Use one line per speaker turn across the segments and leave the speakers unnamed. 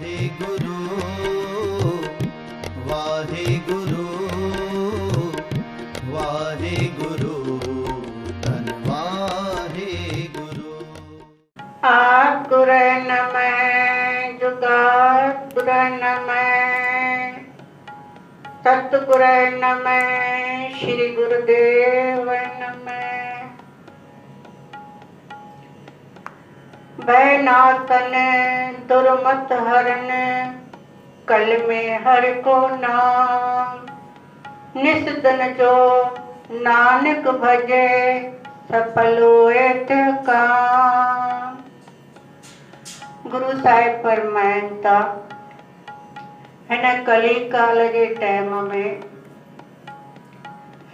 वाहिगुरु वाहिगुरु धन वाहिगुरु।
गुर नमः जुगात गुर नमः सतगुर नमः श्री गुरुदेव नमः। भयनाशन दुर्मत हरन कल में हर को नाम। निस दिन जो नानक भजे सफल होए ते काम। गुरु साहिब फरमाइंदा हिन कली काल जे टाइम में,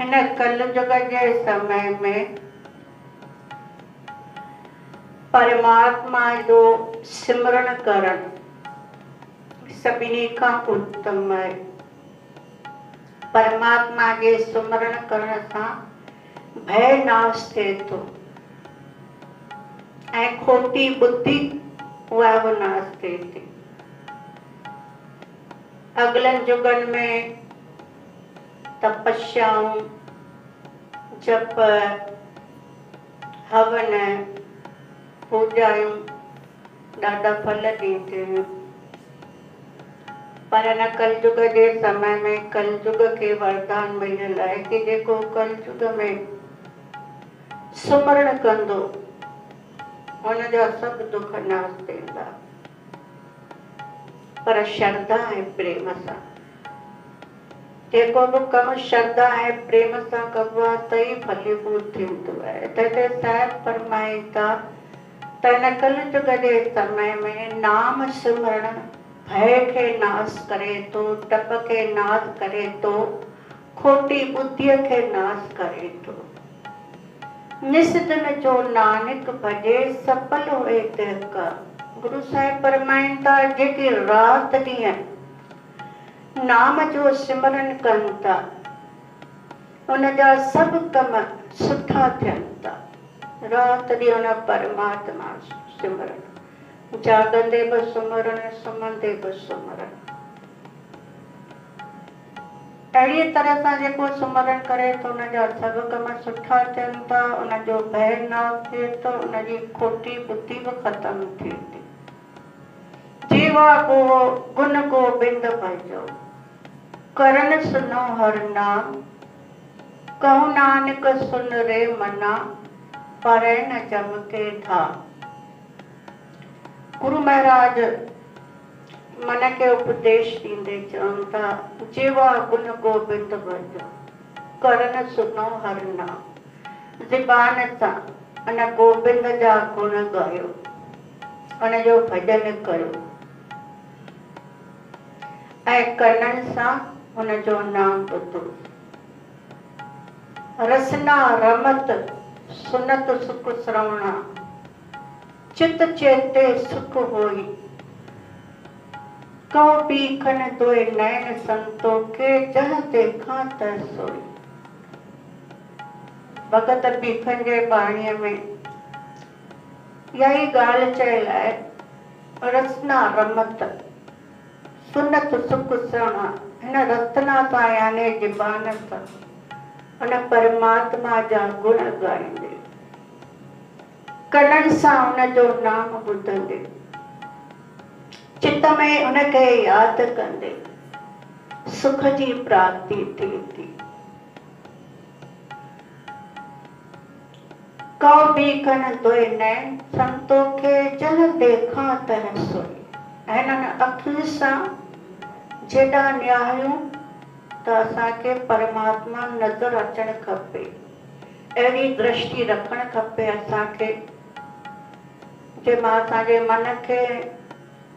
हिन कल जुग जे समय में परमात्मा जो सिमरण करण सभिनी खां उत्तम है। परमात्मा के सिमरण करण सां भय नाश थिए थो ऐं खोटी बुद्धि उहा बि नाश थिए थी। अगलनि जुगनि में तपस्याऊं, जप, हवन, पूजायूं ॾाढा फल ॾींदियूं, पर न कलयुग जे समय में कलयुग खे वरदान मिलियल आहे कि जेको कलयुग में सुमरण कंदो हुनजा सभु दुख नाश थींदा, पर श्रद्धा ऐं प्रेम सां। जेको बि कमु श्रद्धा ऐं प्रेम सां कबो आहे त ई फलीभूत थींदो आहे। तॾहिं साहिब फरमाईंदा त हिन कलयुग जे समय में नाम सिमरण भय खे नाश करे थो, डप खे नाश करे थो, खोटी बुद्धीअ खे नाश करे थो। निस दिन जो नानक भजे सफल होए ते का। गुरु साहिब फरमाईंदा जेके रात ॾींहं नाम जो सिमरन कनि था उनजा सभु कम सुठा थियनि था। रात ॾींहं उन परमात्मा सिमरन, जागंदे बि सुमरण, सुम्हंदे बि सुमरण। अहिड़ीअ तरह सां जेको सुमरण करे थो उनजा सभु कम सुठा थियनि था, उनजो भय नाश थिए थो, उनजी खोटी बुद्धि बि ख़तमु थिए थी। जीवा को गुण गोबिंद भजो करन सुनो हर नाम। कहूं नानक सुन रे मना परै न जम के धाम। गुरु महाराज मन खे उपदेश ॾींदे चवनि था जीवा गुण गोबिंद भजो करन सुनो हर नाम। ज़बान सां उन गोबिंद जा गुण ॻायो, उनजो भॼन कयो ऐं कननि सां हुनजो नाम ॿुधो। रसना रमत सुनत सुख श्रवणा चित चेते सुख होई। कौ बीखन दोए नैन संतोखे जह देखा त सोई। भगत बीखन जे बाणीअ में इहा ई ॻाल्हि चयल आहे, रसना रमत सुनत सुख श्रवणा। हिन रसना सां याने ज़बान सां उन परमात्मा जा गुण ॻाईंदे, कननि सां उनजो नाम ॿुधंदे, चित में उनखे यादि कंदे सुख जी प्राप्ति थिए थी। कौ बीखन दोए नैन संतोखे जह देखा तह सोई। हिननि अखियुनि सां जेॾा निहारियूं त असांखे परमात्मा नज़र अचणु खपे। अहिड़ी दृष्टि रखणु खपे असांखे जंहिंमां असांजे मन खे,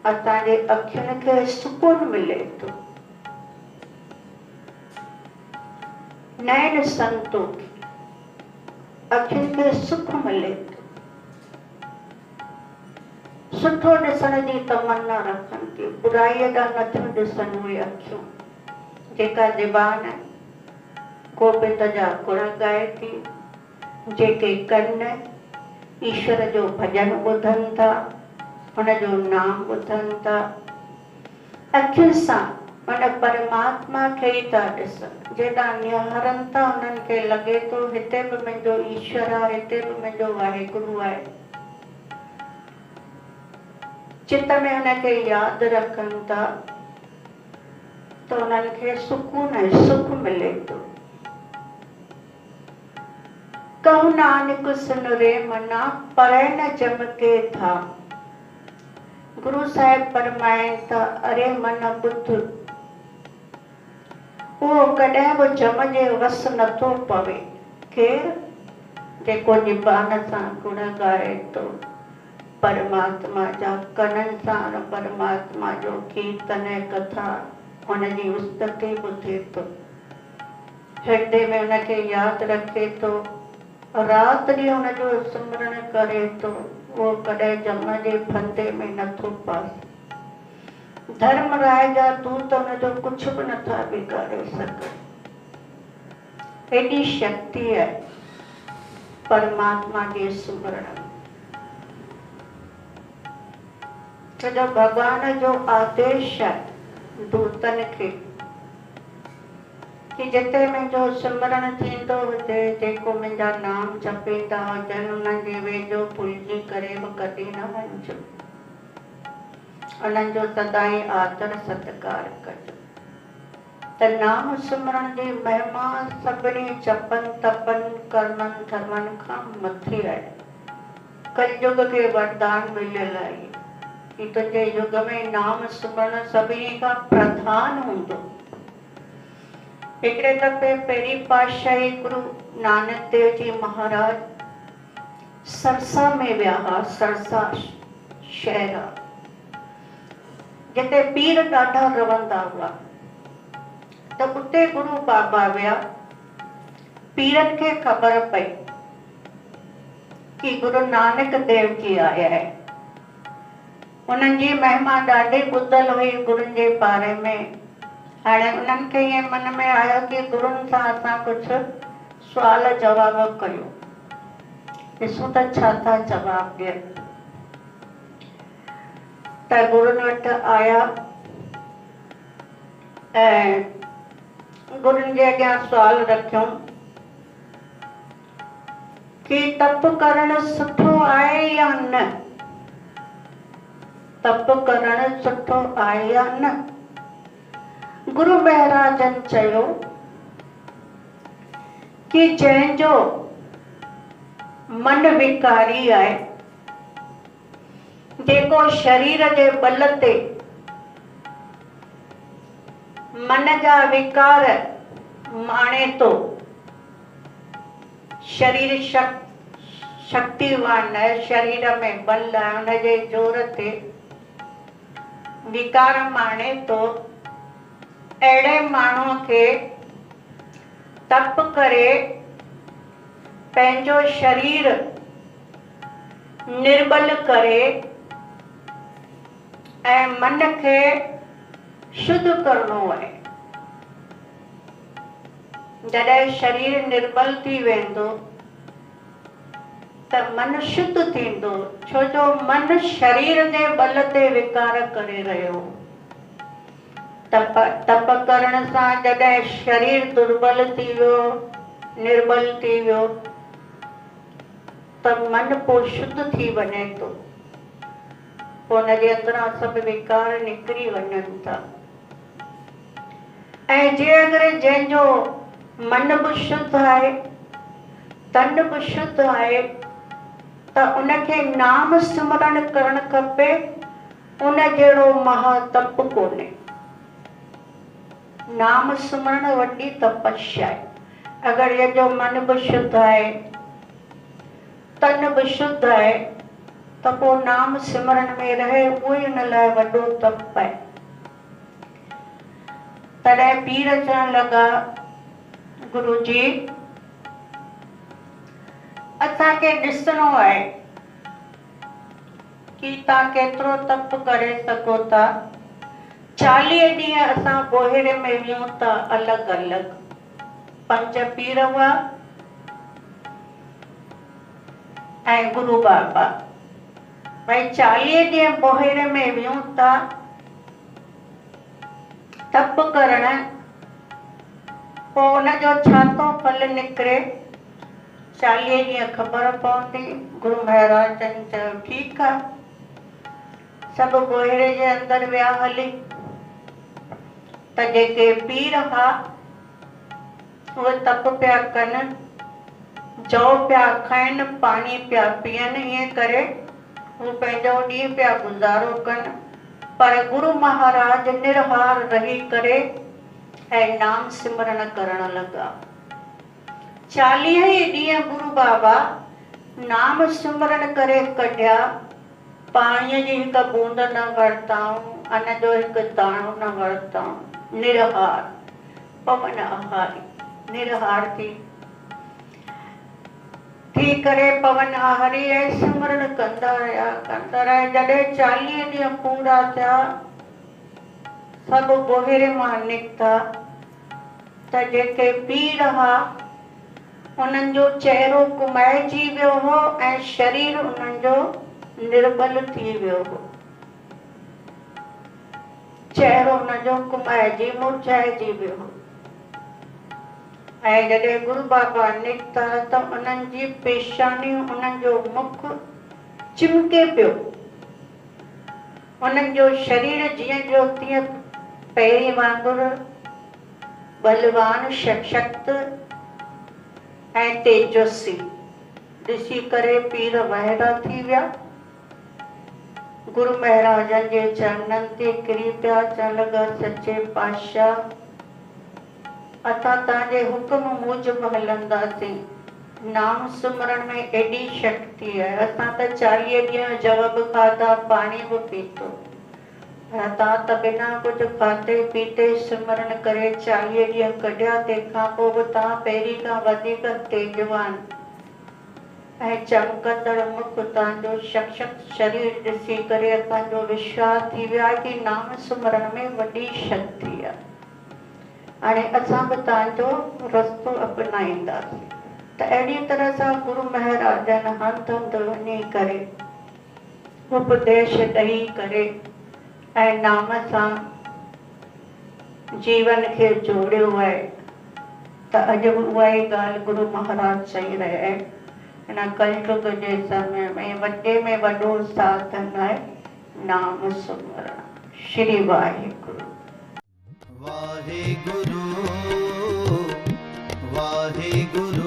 असांजे अखियुनि खे सुकून मिले थो। नैन संतोखे अखियुनि खे सुख मिले थो। सुठो ॾिसण जी तमन्ना रखनि थियूं, बुराईअ ॾांहुं नथियूं ॾिसनि उहे अखियूं। जेका ज़बान गोबिंद जा गुण ॻाए थी, जेके कन ईश्वर जो भॼन ॿुधनि था, हुनजो नाम ॿुधनि था, अखियुनि सां मन परमात्मा खे ई था ॾिसनि। जेॾा निहारनि था उन्हनि खे लॻे थो हिते बि मुंहिंजो ईश्वर आहे, हिते बि मुंहिंजो वाहेगुरु आहे। चित में हुनखे यादि रखनि था त उन्हनि खे सुकून ऐं सुख मिले थो। कहूं नानक सुन रे मना परै न जमके था। गुरु साहिब फरमाइनि था, अरे मन ॿुध, उहो कॾहिं बि जम जे वस नथो पवे। केरु? जेको ज़ुबान सां गुण ॻाए थो परमात्मा जा, कननि सां परमात्मा जो कीर्तन ऐं कथा हुनजी उस्तति ॿुधे थो, हृदय में हुनखे यादि रखे थो, राति ॾींहुं हुनजो सिमरन करे थो, उहो कॾहिं जम जे फंदे में नथो पाए। धर्मराय जा दूत हुनजो कुझु बि नथा बिगाड़े सघनि। एॾी शक्ति आहे परमात्मा जे सिमरण में। छो भॻवान जो आदेश आहे दूतनि खे कि जिते मुंहिंजो सिमरन थींदो हुजे, जेको मुंहिंजा नाम जपींदा हुजनि, उन्हनि जे वेझो भुलिजी करे बि कॾहिं न वञिजो। उन्हनि जो सदाई आदर सत्कार कजो। त नाम सिमरन जी महिमा सभिनी जपनि तपनि कर्मनि धर्मनि खां मथे आहे। कलयुग खे वरदान मिलियल आहे कि तुंहिंजे युग में नाम सिमरन सभिनी खां प्रधान हूंदो। हिकिड़े दफ़े पहिरीं पातशाही गुरु नानक देव जी महाराज सरसा में विया हुआ। सरसा शहर आहे जिते पीर ॾाढा रहंदा हुआ। त उते गुरु बाबा विया। पीरनि खे ख़बर पई कि गुरु नानक देव जी आया आहे। उन्हनि जी महिमा ॾाढी ॿुधल हुई गुरुनि जे बारे में। हाणे उन्हनि खे ईअं मन में आयो कि गुरुनि सां असां कुझु सुवाल जवाब कयूं, ॾिसूं त छा था जवाब ॾियनि। त गुरुनि वटि आया ऐं गुरुनि जे अॻियां सुवाल रखियो कि तप करणु सुठो आहे या न? तप करणु सुठो आहे या न? गुरु महाराजनि चयो कि जंहिंजो मन विकारी आहे, जेको शरीर जे बल ते मन जा विकार माणे थो, शरीर शक्तिवान है, शरीर में बल है, हुनजे जोर ते विकार माणे थो, अहिड़े माण्हूअ खे तप करे पंहिंजो शरीर निर्बल करे ऐं मन खे शुद्ध करणो आहे। जॾहिं शरीर निर्बल थी वेंदो त मन शुद्ध थींदो, छो जो मन शरीर जे बल ते विकार करे रहियो। तप करण सां जॾहिं शरीर दुर्बल थी वियो, निर्बल थी वियो, त मन पोइ शुद्ध थी वञे थो, पोइ हुनजे अंदरां सभु विकार निकिरी वञनि था। ऐं जे अगरि जंहिंजो मन बि शुद्ध आहे, तन बि शुद्ध आहे, त उनखे नाम सिमरन करणु खपे। उन जहिड़ो महातप कोन्हे। नाम सिमरन वॾी तपस्या आहे। अगरि जंहिंजो मन बि शुद्ध आहे, तन बि शुद्ध आहे, त पोइ नाम सिमरन में रहे, उहो ई हुन लाइ वॾो तप आहे। तॾहिं पीर चवण लॻा, गुरु जी असांखे ॾिसणो आहे कि तव्हां केतिरो तप करे सघो था। 40 ॾींहं असां ॿोहिरे में वियूं था अलॻि अलॻि, 5 पीर हुआ ऐं गुरु बाबा। भई 40 ॾींहं ॿोहिरे में वियूं था तप करण पोइ उनजो छा थो फल निकिरे 40 ॾींहं ख़बर पवंदी। गुरु महाराज जन चयो ठीकु आहे। सभु ॻोहिड़े जे अंदरि विया हली त जेके पीर हुआ उहे तप पिया कनि, जौ पिया खाइनि, पाणी पिया पीअनि, ईअं करे हू पंहिंजो ॾींहुं पिया गुज़ारो कनि। पर गुरु महाराज निरहार रही करे ऐं नाम सिमरन करण लॻा। 40 ई ॾींहं गुरु बाबा नाम सिमरन करे कढिया। पाणीअ जी हिकु बूंद न वरिताऊं, अन्न जो हिकु दाणो न वरिताऊं। निरहार पवन आहारी निरहार थी करे पवन आहारी ऐं सिमरन कंदा रहिया। जॾहिं 40 ॾींहं पूरा थिया सभु ॿोहिरे मां निकिता त जेके पीर हुआ उन्हनि जो चहिरो कुमाइजी वियो हो ऐं शरीर उन्हनि जो निर्बल थी वियो हो। चहिरो उनजो कुमाइजी मुरझाइजी वियो हो। ऐं जॾहिं गुरु बाबा निकिता त उन्हनि जी पेशानियूं, उन्हनि जो मुख चिमके पियो। उन्हनि जो शरीर जीअं जो तीअं पहिरीं वांगुरु बलवान, सशक्त ऐं तेजस्वी ॾिसी करे पीर वाइड़ा थी विया। गुरु महाराजनि जे चरणनि ते किरी पिया, चवण लॻा सचे पातशाह असां तव्हांजे हुक्म मूजिब हलंदासीं। नाम सिमरन में एॾी शक्ति आहे। असां त 40 ॾींहं जव बि खाधा, पाणी बि पीतो, तव्हां त बिना कुझु खाधे पीते सिमरन करे 40 ॾींहं कढिया। तंहिंखां पोइ बि तव्हां पहिरीं खां वधीक तेजवान ऐं चमकंदड़ मुख, तव्हांजो सशक्त शरीर ॾिसी करे असांजो विश्वास थी वियो आहे कि नाम सिमरन में वॾी शक्ति आहे। हाणे असां बि तव्हांजो रस्तो अपनाईंदासीं। त अहिड़ी तरह सां गुरु महाराजनि हंधि हंधि वञी करे उपदेश ॾेई करे ऐं नाम सां जीवन खे जोड़ियो आहे। त अॼु बि उहा ई ॻाल्हि गुरु महाराज चई रहिया आहिनि। हिन कलयुग जे समय में वॾो साधन आहे नाम सिमरन। श्री वाहिगुरु।
वाहिगुरु वाहिगुरु।